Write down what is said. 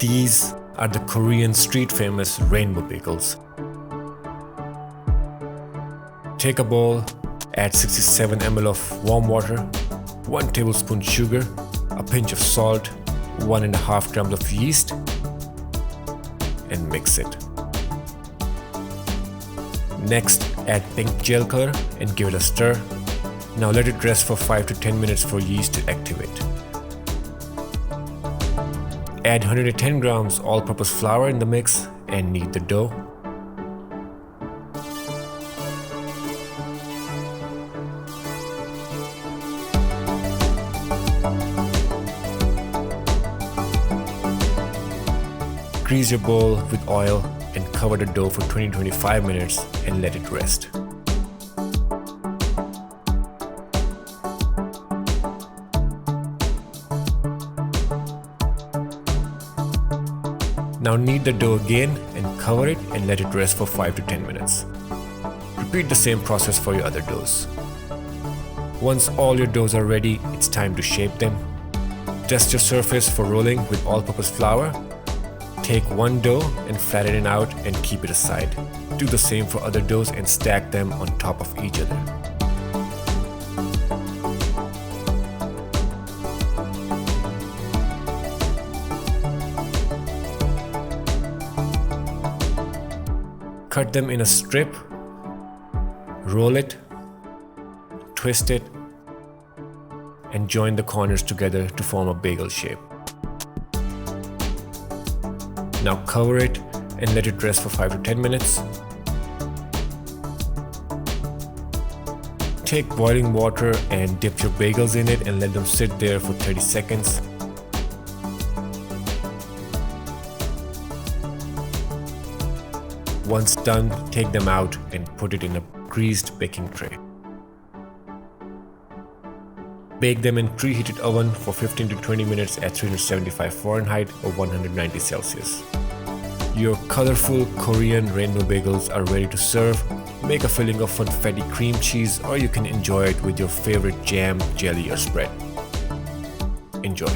These are the Korean street famous rainbow bagels. Take a bowl, add 67 ml of warm water, 1 tablespoon sugar, a pinch of salt, 1.5 grams of yeast, and mix it. Next, add pink gel color and give it a stir. Now let it rest for 5 to 10 minutes for yeast to activate. Add 110 grams all-purpose flour in the mix and knead the dough. Grease your bowl with oil and cover the dough for 20-25 minutes and let it rest. Now knead the dough again and cover it and let it rest for 5 to 10 minutes. Repeat the same process for your other doughs. Once all your doughs are ready, it's time to shape them. Test your surface for rolling with all-purpose flour. Take one dough and flatten it out and keep it aside. Do the same for other doughs and stack them on top of each other. Cut them in a strip, roll it, twist it, and join the corners together to form a bagel shape. Now cover it and let it rest for 5 to 10 minutes. Take boiling water and dip your bagels in it and let them sit there for 30 seconds. Once done, take them out and put it in a greased baking tray. Bake them in preheated oven for 15 to 20 minutes at 375 Fahrenheit or 190 Celsius. Your colorful Korean rainbow bagels are ready to serve. Make a filling of funfetti cream cheese, or you can enjoy it with your favorite jam, jelly, or spread. Enjoy.